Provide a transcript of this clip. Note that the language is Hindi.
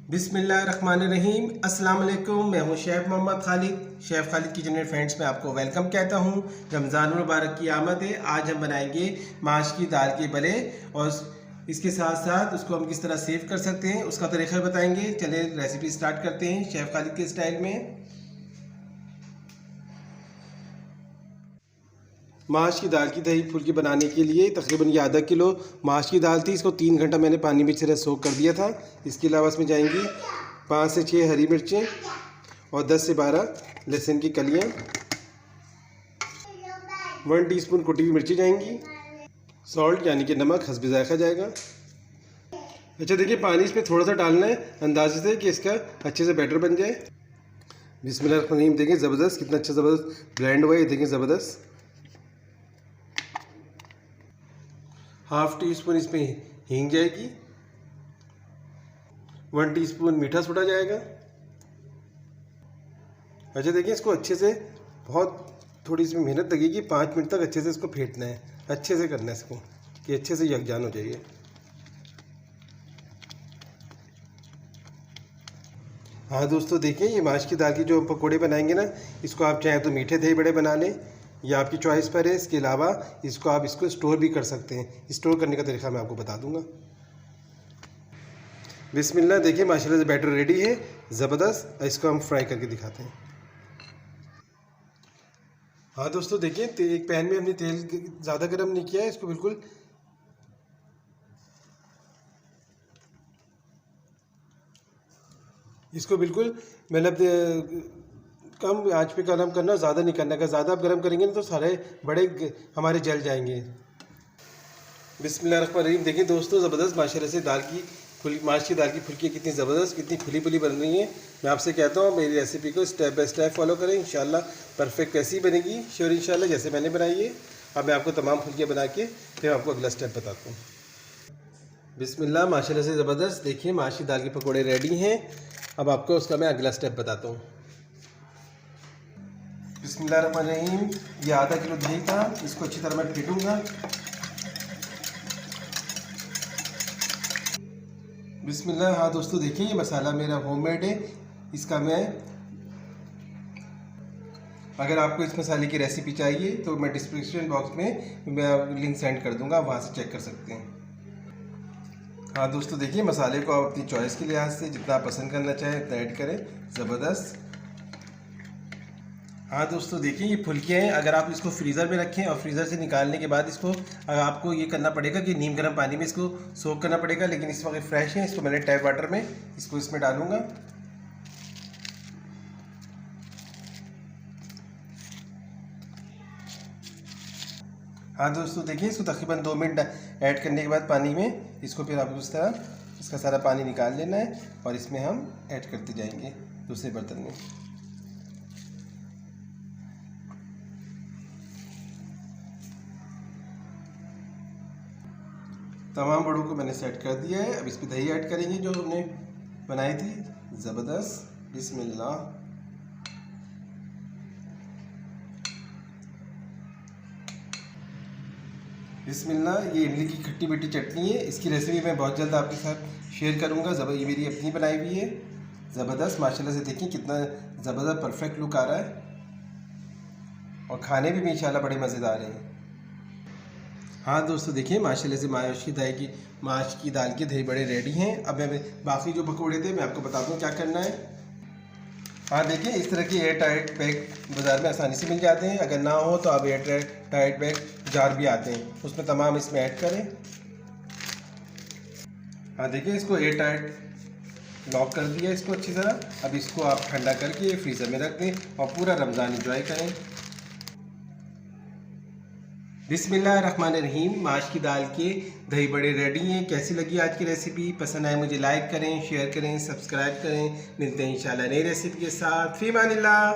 बिस्मिल्लाहिर्रहमानिर्रहीम। अस्सलाम वालेकुम। मैं हूं chef Mohammad Khalid. Chef Khalid kitchen and friends में आपको वेलकम कहता हूं। रमज़ान मुबारक की आमद है। आज हम बनाएंगे माश की दाल के बले और इसके साथ साथ उसको हम किस तरह सेव कर सकते हैं उसका तरीक़ा बताएंगे। चलिए रेसिपी स्टार्ट करते हैं शेफ़ खालिद के स्टाइल में। माश की दाल की दही फुल्की बनाने के लिए तकरीबन ये आधा किलो माश की दाल थी। इसको 3 घंटा मैंने पानी में सिर्फ सोक कर दिया था। इसके अलावा इसमें जाएंगी 5 से 6 हरी मिर्चें और 10 से 12 लहसुन की कलियाँ, 1 टीस्पून कुटी हुई मिर्ची जाएंगी, सॉल्ट यानी कि नमक हस्ब ज़ायक़ा जाएगा। अच्छा देखिए, पानी इसमें थोड़ा सा डालना है अंदाजे से कि इसका अच्छे से बैटर बन जाए। बिस्मिल्लाहिर्रहमानिर्रहीम। देखिए ज़बरदस्त, कितना अच्छा ज़बरदस्त ब्लेंड हुआ है। देखिए ज़बरदस्त। हाफ़ टी स्पून इसमें हींग जाएगी, 1 टीस्पून मीठा सोडा जाएगा। अच्छा देखिए, इसको अच्छे से बहुत थोड़ी इसमें मेहनत लगेगी। 5 मिनट तक अच्छे से इसको फेंटना है, अच्छे से करना है इसको कि अच्छे से यकजान हो जाइए। हाँ दोस्तों देखिए, ये माश की दाल की जो पकोड़े बनाएंगे ना, इसको आप चाहें तो मीठे दही बड़े बना लें, या आपकी चॉइस पर है। इसके अलावा इसको स्टोर भी कर सकते हैं। स्टोर करने का तरीका मैं आपको बता दूंगा। बिस्मिल्लाह। देखिए माशाल्लाह से बैटर रेडी है, ज़बरदस्त। इसको हम फ्राई करके दिखाते हैं। हाँ दोस्तों देखिए, एक पैन में हमने तेल ज़्यादा गर्म नहीं किया है। इसको बिल्कुल मतलब कम आंच पे गरम करना, ज़्यादा नहीं करना। अगर ज़्यादा आप गरम करेंगे ना तो सारे बड़े हमारे जल जाएंगे। बिस्मिल्लाहिर्रहमानिर्रहीम। देखिए दोस्तों, ज़बरदस्त माशाल्लाह से माश की दाल की फुल्की कितनी ज़बरदस्त, कितनी फुली फुली बन रही है। मैं आपसे कहता हूँ मेरी रेसिपी को स्टेप बाय स्टेप फॉलो करें, इंशाल्लाह परफेक्ट कैसी बनेगी, श्योर इंशाल्लाह जैसे मैंने बनाई है। अब मैं आपको तमाम फुल्कियाँ बना के फिर आपको अगला स्टेप बताता हूँ। बिस्मिल्लाह। माशाल्लाह से ज़बरदस्त। देखिए माश की दाल के पकौड़े रेडी हैं। अब आपको उसका मैं अगला स्टेप बताता हूँ। बिस्मिल्लाहिर्रहमानिर्रहीम। ये आधा किलो दही था, इसको अच्छी तरह मैं फेंटूँगा। बिस्मिल्लाह। हाँ दोस्तों देखिए, ये मसाला मेरा होममेड है। इसका अगर आपको इस मसाले की रेसिपी चाहिए तो मैं डिस्क्रिप्शन बॉक्स में मैं लिंक सेंड कर दूंगा, वहाँ से चेक कर सकते हैं। हाँ दोस्तों देखिए, मसाले को आप अपनी चॉइस के लिहाज से जितना पसंद करना चाहें उतना ऐड करें। ज़बरदस्त। हाँ दोस्तों देखिए, ये फुल्कियाँ हैं। अगर आप इसको फ्रीज़र में रखें और फ्रीज़र से निकालने के बाद इसको आपको ये करना पड़ेगा कि नीम गर्म पानी में इसको सोक करना पड़ेगा, लेकिन इस वक्त फ्रेश है। इसको मैंने टैप वाटर में इसमें डालूँगा। हाँ दोस्तों देखिए, इसको तकरीबन 2 मिनट ऐड करने के बाद पानी में इसको फिर आपको इस तरह इसका सारा पानी निकाल लेना है और इसमें हम ऐड करते जाएंगे दूसरे बर्तन में। तमाम बड़ों को मैंने सेट कर दिया है। अब इस पर दही ऐड करेंगे जो हमने बनाई थी। ज़बरदस्त। बिस्मिल्लाह। बिस्मिल्लाह। ये इमली की खट्टी मीठी चटनी है। इसकी रेसिपी मैं बहुत जल्द आपके साथ शेयर करूंगा। ये मेरी अपनी बनाई हुई है। ज़बरदस्त। माशाल्लाह से देखिए कितना ज़बरदस्त परफेक्ट लुक आ रहा है और खाने भी इंशाल्लाह बड़े मज़ेदार हैं। हाँ दोस्तों देखिए, माशाल्लाह से माश की दाल के दही बड़े रेडी हैं। अब मैं बाकी जो पकौड़े थे मैं आपको बता दूँ क्या करना है। हाँ देखिए, इस तरह की एयर टाइट पैक बाज़ार में आसानी से मिल जाते हैं। अगर ना हो तो आप एयर टाइट पैक जार भी आते हैं, उसमें तमाम इसमें ऐड करें। हाँ देखिए, इसको एयर टाइट लॉक कर दिया इसको अच्छी तरह। अब इसको आप ठंडा करके फ्रीज़र में रख दें और पूरा रमज़ान एंजॉय करें। बिस्मिल्लाहिर्रहमानिर्रहीम। माश की दाल के दही बड़े रेडी हैं। कैसी लगी आज की रेसिपी? पसंद आए मुझे लाइक करें, शेयर करें, सब्सक्राइब करें। मिलते हैं इंशाल्लाह नई रेसिपी के साथ। फ़ी अमानिल्लाह।